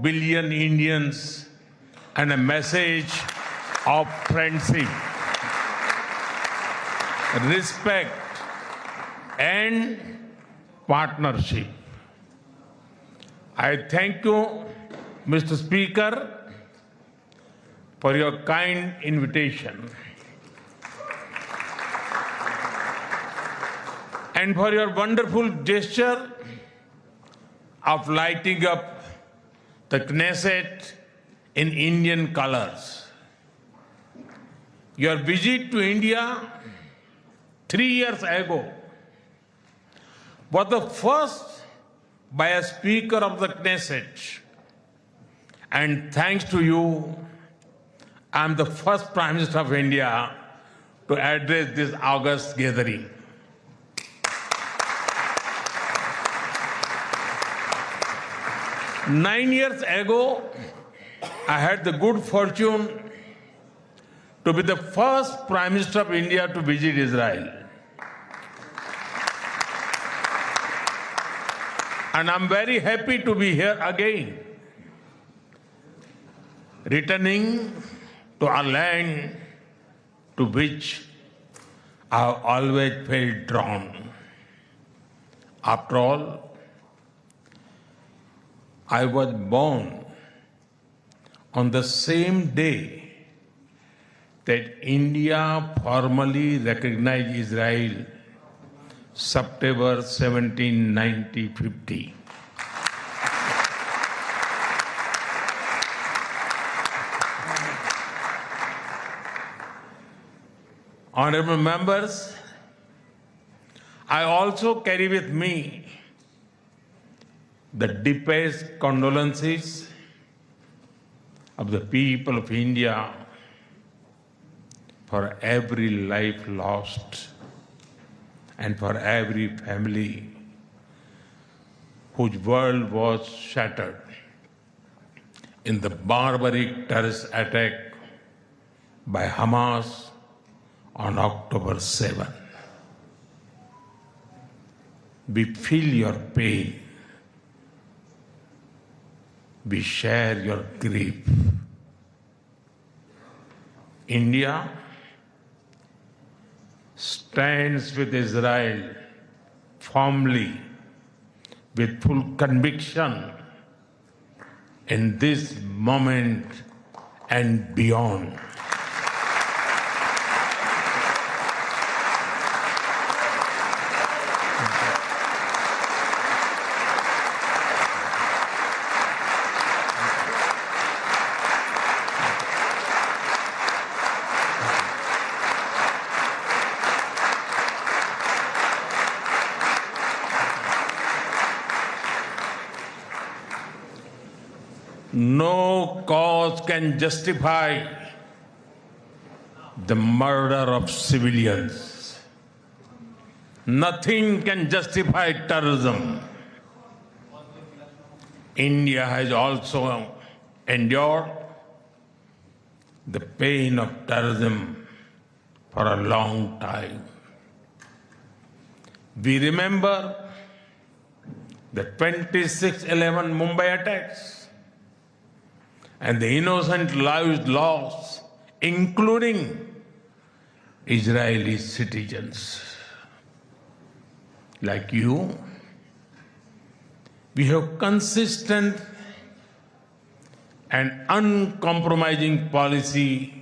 billion Indians and a message of friendship, respect, and partnership. I thank you, Mr. Speaker, for your kind invitation and for your wonderful gesture of lighting up the Knesset in Indian colors. Your visit to India 3 years ago was the first by a Speaker of the Knesset. And thanks to you, I am the first Prime Minister of India to address this august gathering. Nine years ago, I had the good fortune to be the first Prime Minister of India to visit Israel. And I'm very happy to be here again, returning to a land to which I have always felt drawn. After all, I was born on the same day that India formally recognized Israel, September 17, 1950. Honorable members, I also carry with me the deepest condolences of the people of India for every life lost and for every family whose world was shattered in the barbaric terrorist attack by Hamas on October 7. We feel your pain. We share your grief. India stands with Israel firmly, with full conviction in this moment and beyond. No cause can justify the murder of civilians. Nothing can justify terrorism. India has also endured the pain of terrorism for a long time. We remember the 26/11 Mumbai attacks and the innocent lives lost, including Israeli citizens. Like you, we have consistent and uncompromising policy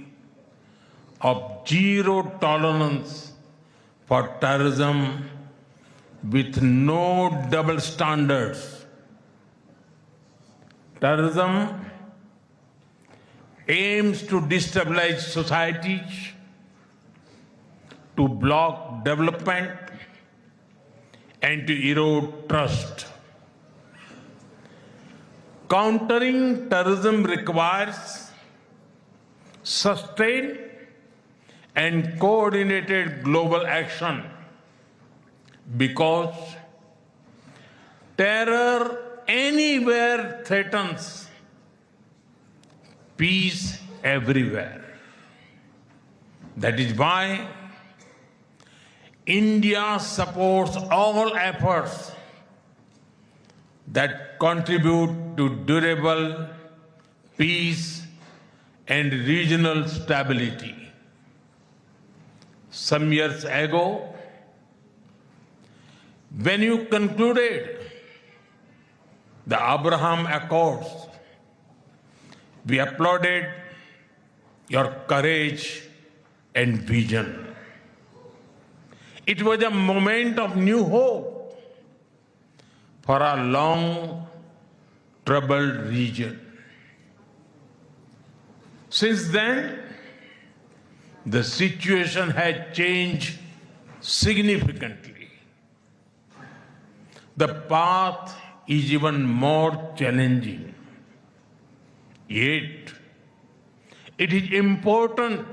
of zero tolerance for terrorism with no double standards. Terrorism aims to destabilize societies, to block development, and to erode trust. Countering terrorism requires sustained and coordinated global action because terror anywhere threatens peace everywhere. That is why India supports all efforts that contribute to durable peace and regional stability. Some years ago, when you concluded the Abraham Accords, we applauded your courage and vision. It was a moment of new hope for our long troubled region. Since then, the situation has changed significantly. The path is even more challenging. Yet, it is important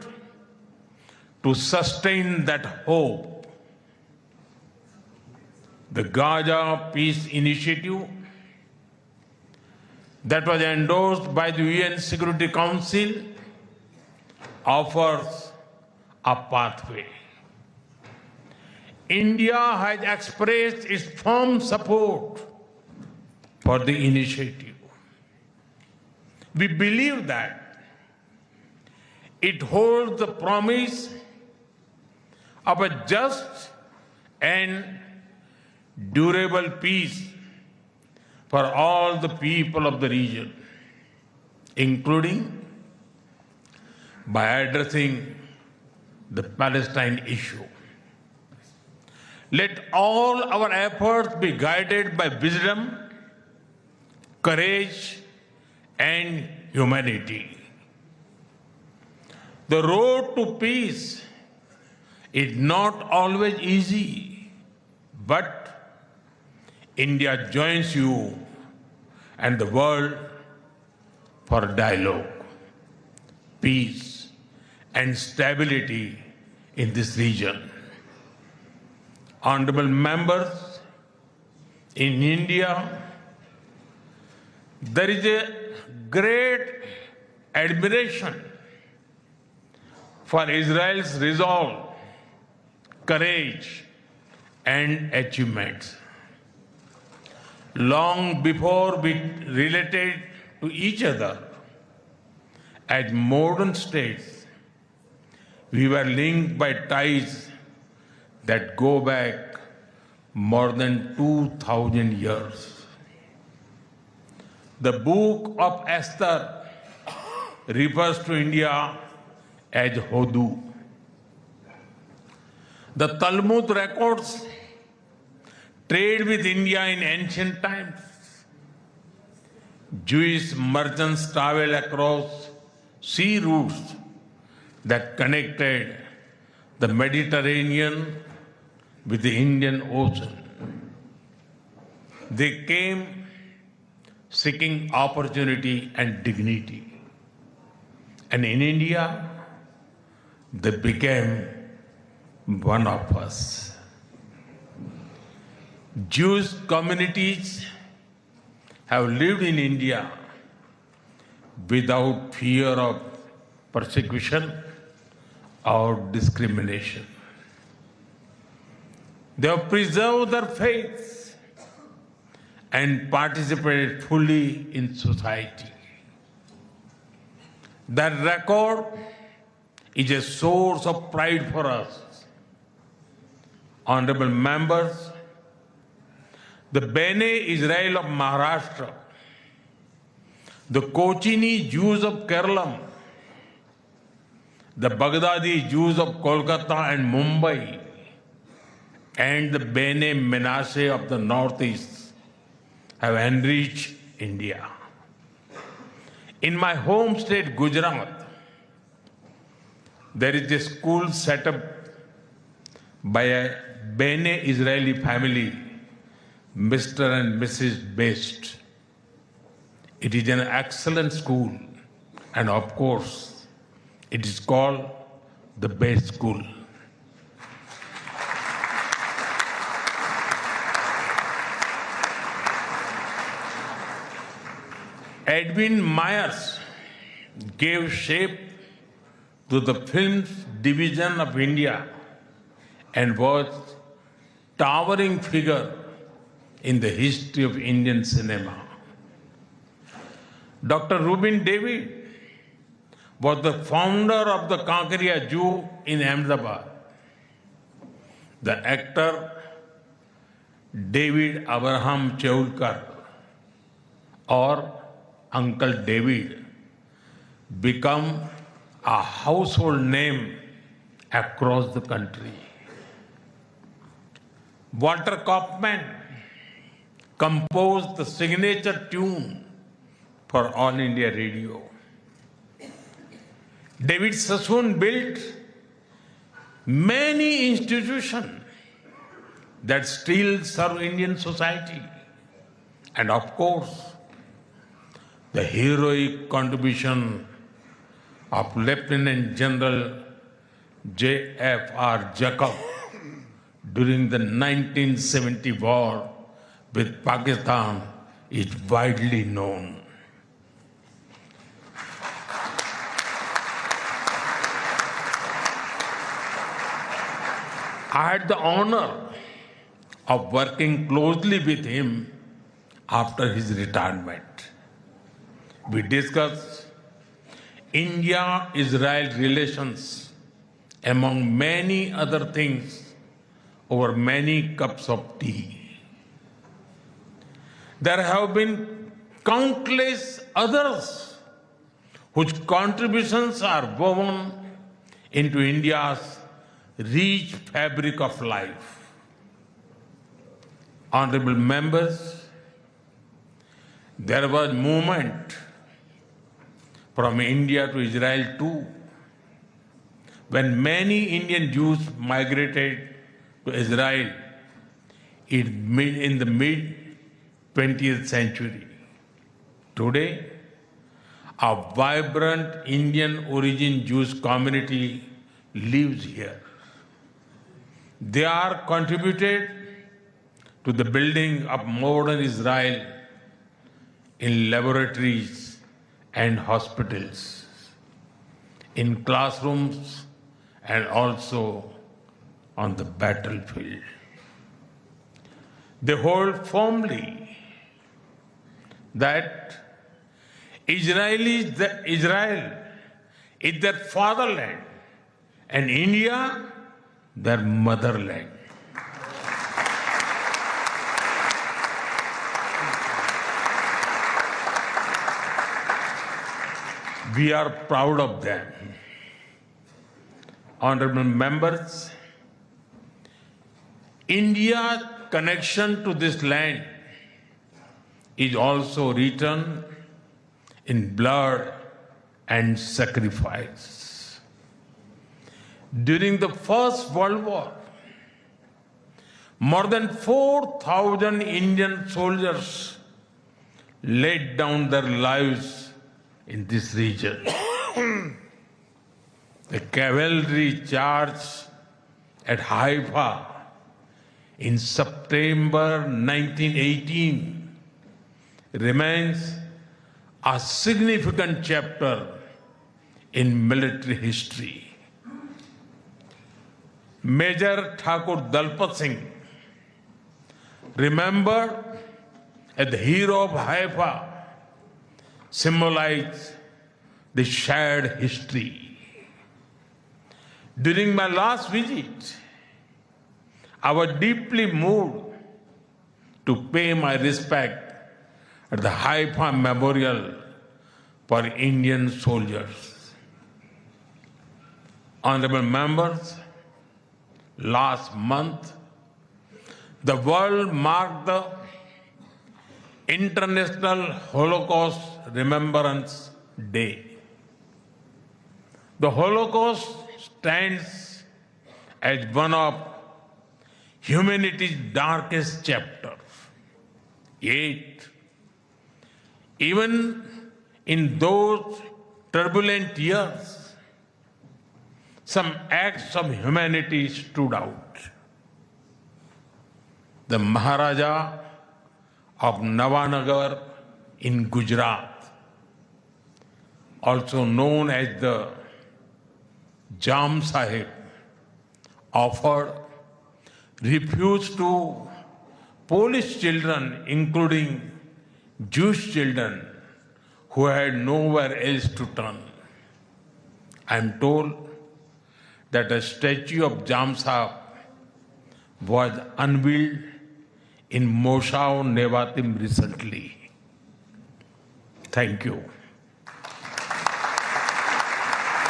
to sustain that hope. The Gaza Peace Initiative that was endorsed by the UN Security Council offers a pathway. India has expressed its firm support for the initiative. We believe that it holds the promise of a just and durable peace for all the people of the region, including by addressing the Palestine issue. Let all our efforts be guided by wisdom, courage, and humanity. The road to peace is not always easy, but India joins you and the world for dialogue, peace, and stability in this region. Honorable members, in India, there is a great admiration for Israel's resolve, courage, and achievements. Long before we related to each other as modern states, we were linked by ties that go back more than 2,000 years. The book of Esther refers to India as Hodu. The Talmud records trade with India in ancient times. Jewish merchants traveled across sea routes that connected the Mediterranean with the Indian Ocean. They came seeking opportunity and dignity. And in India, they became one of us. Jewish communities have lived in India without fear of persecution or discrimination. They have preserved their faith and participated fully in society. That record is a source of pride for us. Honorable members, the Bene Israel of Maharashtra, the Kochini Jews of Kerala, the Baghdadi Jews of Kolkata and Mumbai, and the Bene Menashe of the Northeast have enriched India. In my home state, Gujarat, there is a school set up by a Bene Israeli family, Mr. and Mrs. Best. It is an excellent school, and of course, it is called the Best School. Edwin Myers gave shape to the film's division of India and was a towering figure in the history of Indian cinema. Dr. Rubin David was the founder of the Kankaria Zoo in Ahmedabad. The actor David Abraham Cheulkar, or Uncle David, become a household name across the country. Walter Kaufman composed the signature tune for All India Radio. David Sassoon built many institutions that still serve Indian society. And of course, the heroic contribution of Lieutenant General J.F.R. Jacob during the 1970 war with Pakistan is widely known. I had the honor of working closely with him after his retirement. We discussed India-Israel relations among many other things over many cups of tea. There have been countless others whose contributions are woven into India's rich fabric of life. Honorable members, there was movement from India to Israel too, when many Indian Jews migrated to Israel in the mid-20th century. Today, a vibrant Indian origin Jewish community lives here. They are contributed to the building of modern Israel in laboratories and hospitals, in classrooms, and also on the battlefield. They hold firmly that Israel is their fatherland and India their motherland. We are proud of them. Honorable members, India's connection to this land is also written in blood and sacrifice. During the First World War, more than 4,000 Indian soldiers laid down their lives in this region. The cavalry charge at Haifa in September 1918 remains a significant chapter in military history. Major Thakur Dalpat Singh, remembered as the hero of Haifa, symbolized the shared history. During my last visit, I was deeply moved to pay my respect at the Haifa Memorial for Indian soldiers. Honorable members, last month, the world marked the International Holocaust Remembrance Day. The Holocaust stands as one of humanity's darkest chapters. Yet, even in those turbulent years, some acts of humanity stood out. The Maharaja of Navanagar in Gujarat, also known as the Jam Sahib, offered refuge to Polish children, including Jewish children who had nowhere else to turn. I am told that a statue of Jamsa was unveiled in Moshav Nevatim recently. Thank you.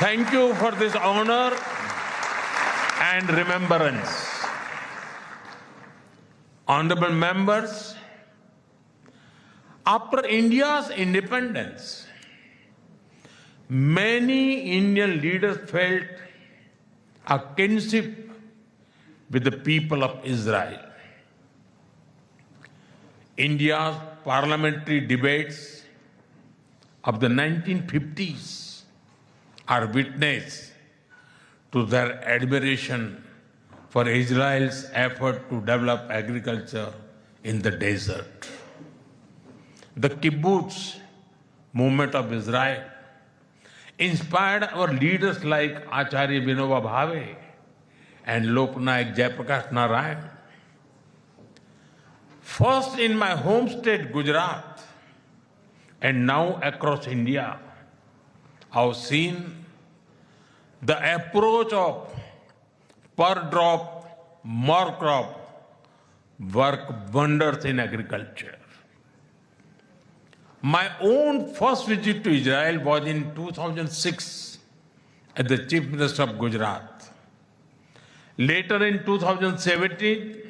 Thank you for this honor and remembrance. Honorable members, after India's independence, many Indian leaders felt a kinship with the people of Israel. India's parliamentary debates of the 1950s are witness to their admiration for Israel's effort to develop agriculture in the desert. The kibbutz movement of Israel inspired our leaders like Acharya Vinoba Bhave and Loknayak Jayaprakash Narayan. First in my home state, Gujarat, and now across India, I've seen the approach of per drop, more crop work wonders in agriculture. My own first visit to Israel was in 2006 as the Chief Minister of Gujarat. Later in 2017,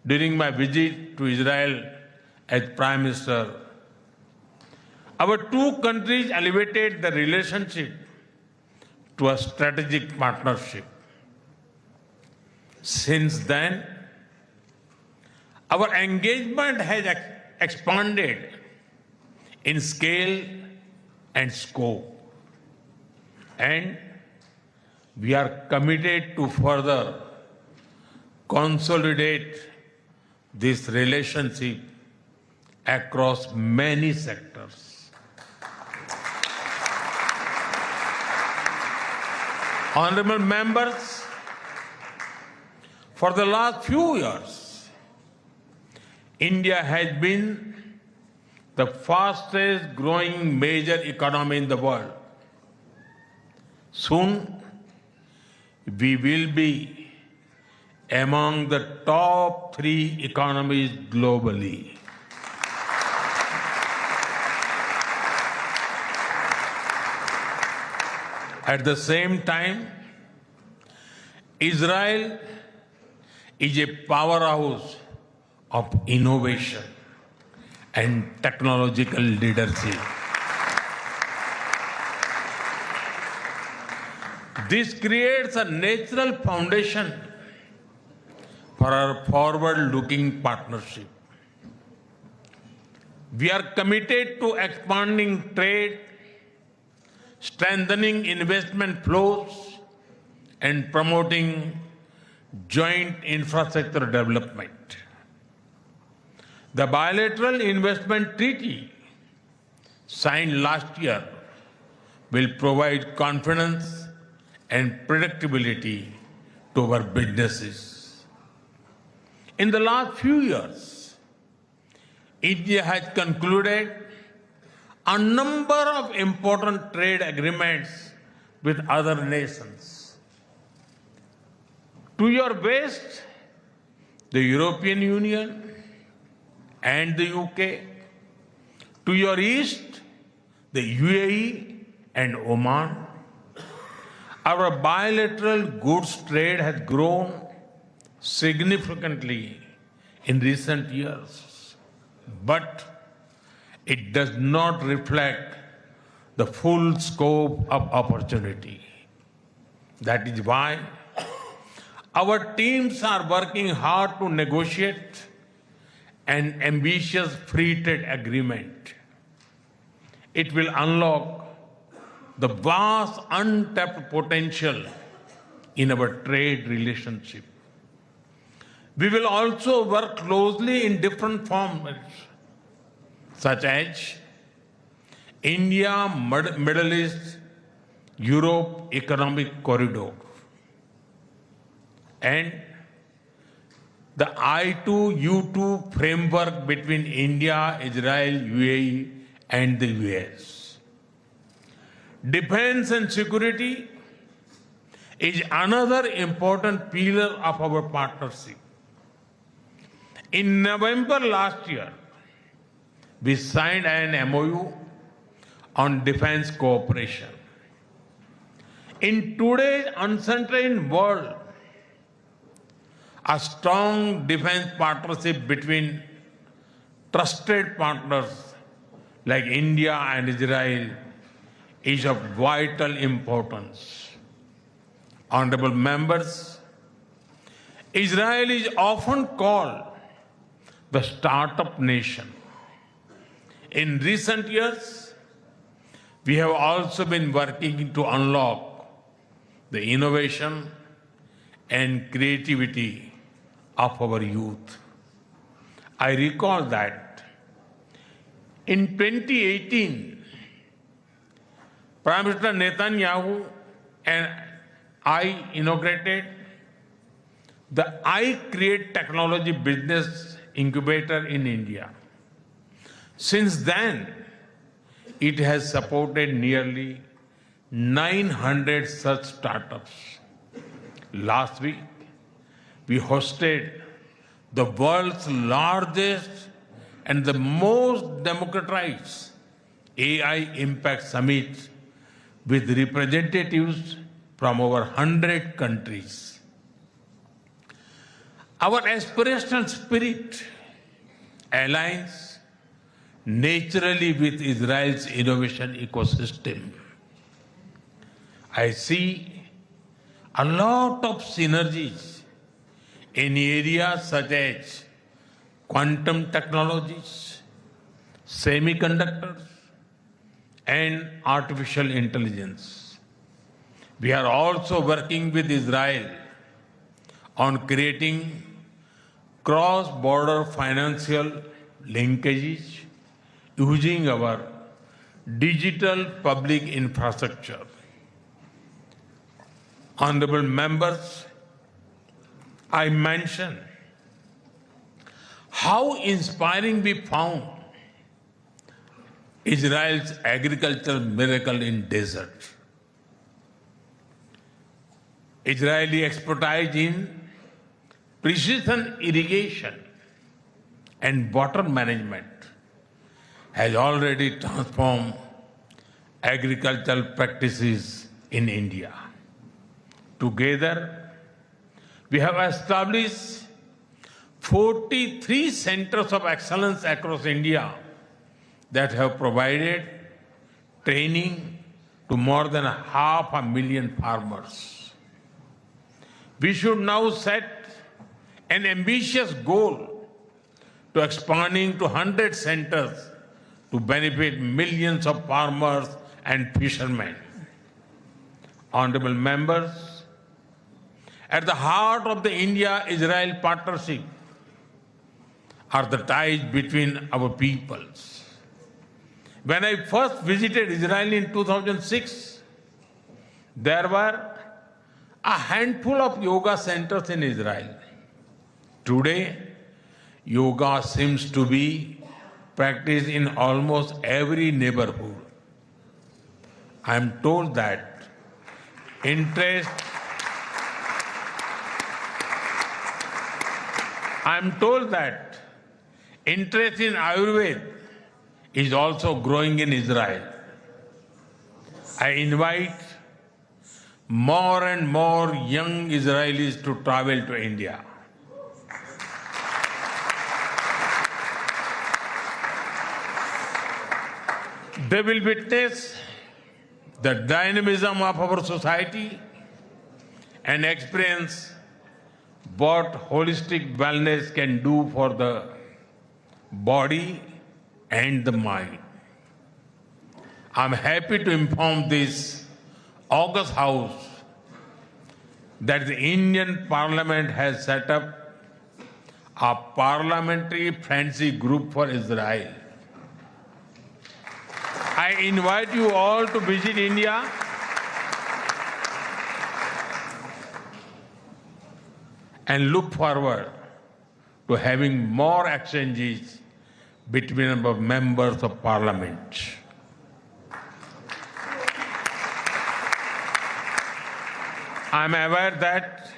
during my visit to Israel as Prime Minister, our two countries elevated the relationship to a strategic partnership. Since then, our engagement has expanded in scale and scope, and we are committed to further consolidate this relationship across many sectors. Honorable members, for the last few years, India has been the fastest growing major economy in the world. Soon, we will be among the top 3 economies globally. At the same time, Israel is a powerhouse of innovation and technological leadership. This creates a natural foundation for our forward-looking partnership. We are committed to expanding trade, strengthening investment flows, and promoting joint infrastructure development. The bilateral investment treaty signed last year will provide confidence and predictability to our businesses. In the last few years, India has concluded a number of important trade agreements with other nations. To your west, the European Union and the UK. To your east, the UAE and Oman. Our bilateral goods trade has grown significantly in recent years, but it does not reflect the full scope of opportunity. That is why our teams are working hard to negotiate an ambitious free trade agreement. It will unlock the vast untapped potential in our trade relationship. We will also work closely in different formats, such as India, Middle East, Europe Economic Corridor, and the I2U2 framework between India, Israel, UAE, and the US. Defense and security is another important pillar of our partnership. In November last year, we signed an MOU on defense cooperation. In today's uncertain world, a strong defense partnership between trusted partners like India and Israel is of vital importance. Honorable members, Israel is often called the startup nation. In recent years, we have also been working to unlock the innovation and creativity of our youth. I recall that in 2018, Prime Minister Netanyahu and I inaugurated the I Create Technology Business Incubator in India. Since then, it has supported nearly 900 such startups. Last week, we hosted the world's largest and the most democratized AI Impact Summit with representatives from over 100 countries. Our aspirational spirit aligns naturally with Israel's innovation ecosystem. I see a lot of synergies in areas such as quantum technologies, semiconductors, and artificial intelligence. We are also working with Israel on creating cross-border financial linkages using our digital public infrastructure. Honorable members, I mentioned how inspiring we found Israel's agricultural miracle in desert. Israeli expertise in precision irrigation and water management has already transformed agricultural practices in India. Together, we have established 43 centers of excellence across India that have provided training to more than 500,000 farmers. We should now set an ambitious goal to expanding to 100 centers to benefit millions of farmers and fishermen. Honorable members, at the heart of the India-Israel partnership are the ties between our peoples. When I first visited Israel in 2006, there were a handful of yoga centers in Israel. Today, yoga seems to be practiced in almost every neighborhood. I am told that interest in Ayurveda is also growing in Israel. I invite more and more young Israelis to travel to India. They will witness the dynamism of our society and experience what holistic wellness can do for the body and the mind. I'm happy to inform this August House that the Indian Parliament has set up a parliamentary friendship group for Israel. I invite you all to visit India and look forward to having more exchanges between our members of parliament. I am aware that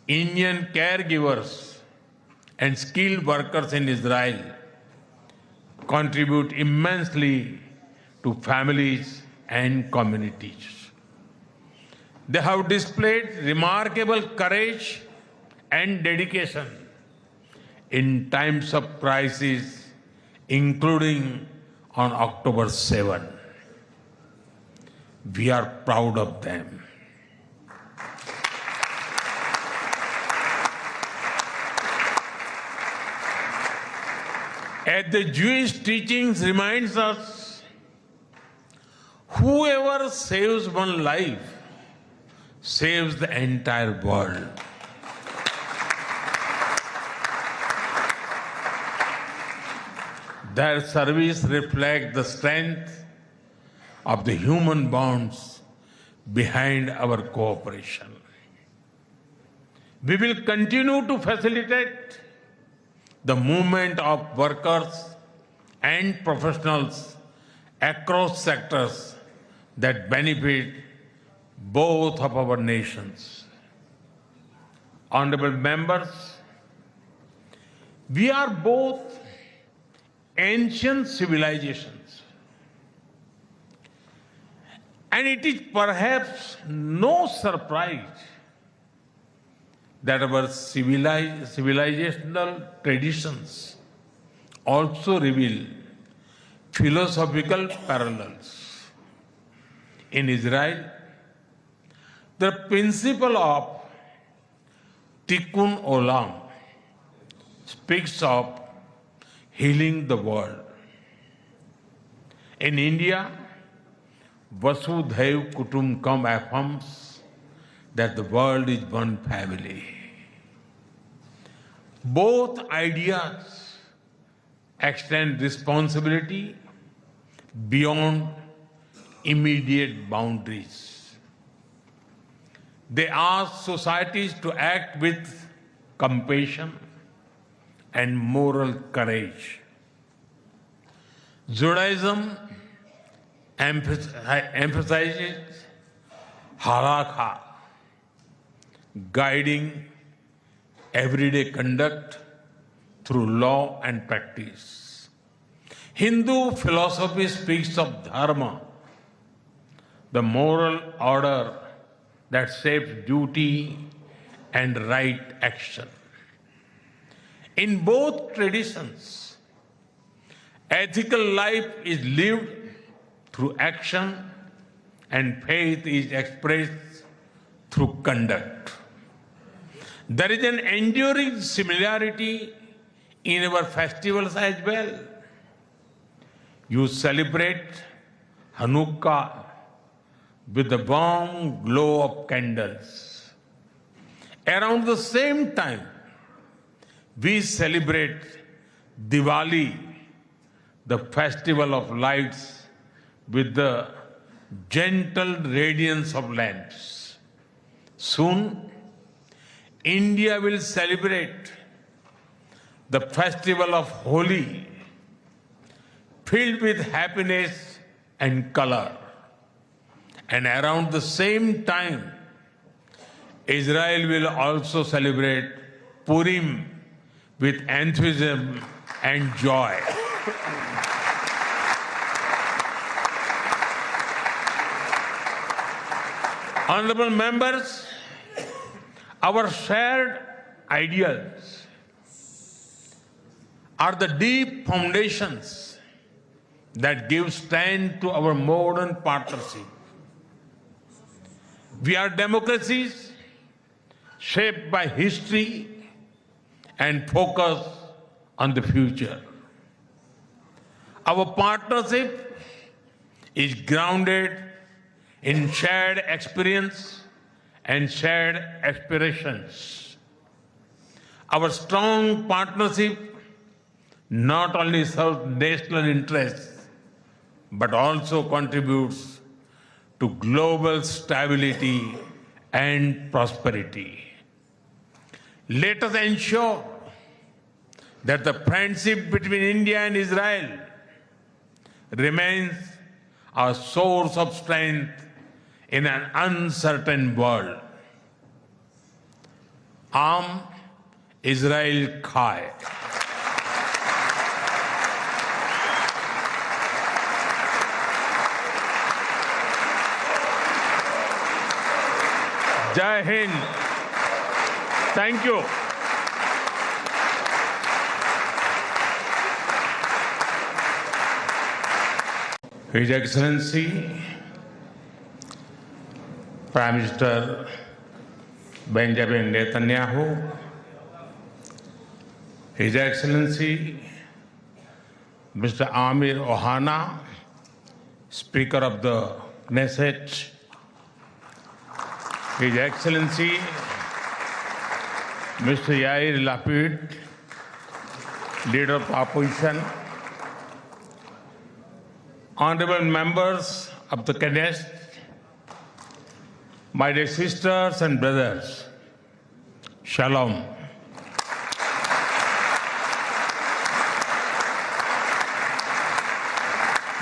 Indian caregivers and skilled workers in Israel contribute immensely to families and communities. They have displayed remarkable courage and dedication in times of crisis, including on October 7. We are proud of them. As the Jewish teachings reminds us, whoever saves one life saves the entire world. Their service reflects the strength of the human bonds behind our cooperation. We will continue to facilitate the movement of workers and professionals across sectors that benefit both of our nations. Honorable members, we are both ancient civilizations, and it is perhaps no surprise that our civilizational traditions also reveal philosophical parallels. In Israel, the principle of Tikkun Olam speaks of healing the world. In India, Vasudhaiv Kutumbakam affirms that the world is one family. Both ideas extend responsibility beyond immediate boundaries. They ask societies to act with compassion and moral courage. Judaism emphasizes halakha, guiding everyday conduct through law and practice. Hindu philosophy speaks of dharma, the moral order that shapes duty and right action. In both traditions, ethical life is lived through action and faith is expressed through conduct. There is an enduring similarity in our festivals as well. You celebrate Hanukkah with the warm glow of candles. Around the same time, we celebrate Diwali, the festival of lights, with the gentle radiance of lamps. Soon, India will celebrate the festival of Holi, filled with happiness and color. And around the same time, Israel will also celebrate Purim with enthusiasm and joy. Honorable members, our shared ideals are the deep foundations that give strength to our modern partnership. We are democracies shaped by history and focused on the future. Our partnership is grounded in shared experience and shared aspirations. Our strong partnership not only serves national interests, but also contributes to global stability and prosperity. Let us ensure that the friendship between India and Israel remains a source of strength in an uncertain world. Am Israel Chai. Jai Hind. Thank you. His Excellency, Prime Minister Benjamin Netanyahu, His Excellency Mr. Amir Ohana, Speaker of the Knesset, His Excellency Mr. Yair Lapid, Leader of the Opposition, Honorable members of the Knesset, my dear sisters and brothers, Shalom.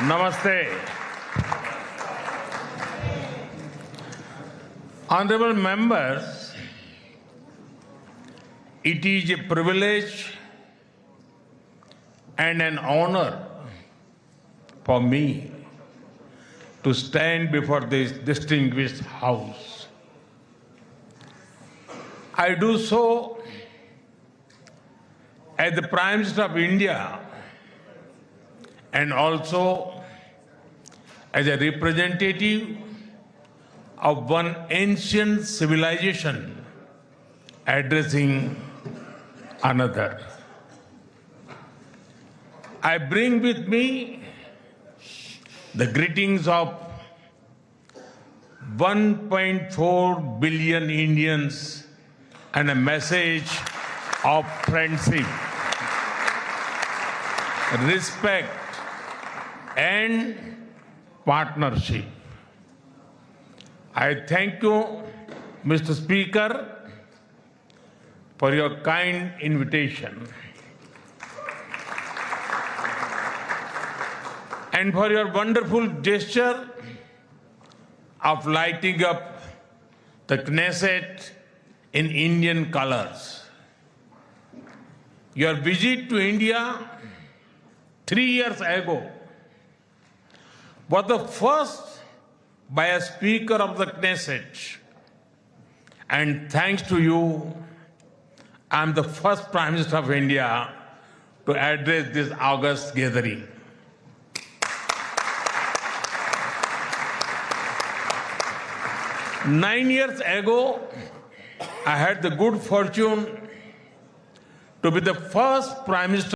Namaste. Honorable members, it is a privilege and an honor for me to stand before this distinguished House. I do so as the Prime Minister of India and also as a representative of one ancient civilization addressing another. I bring with me the greetings of 1.4 billion Indians and a message of friendship, respect, and partnership. I thank you, Mr. Speaker, for your kind invitation and for your wonderful gesture of lighting up the Knesset in Indian colors. Your visit to India 3 years ago was the first by a Speaker of the Knesset, and thanks to you, I am the first Prime Minister of India to address this august gathering. Nine years ago, I had the good fortune to be the first Prime Minister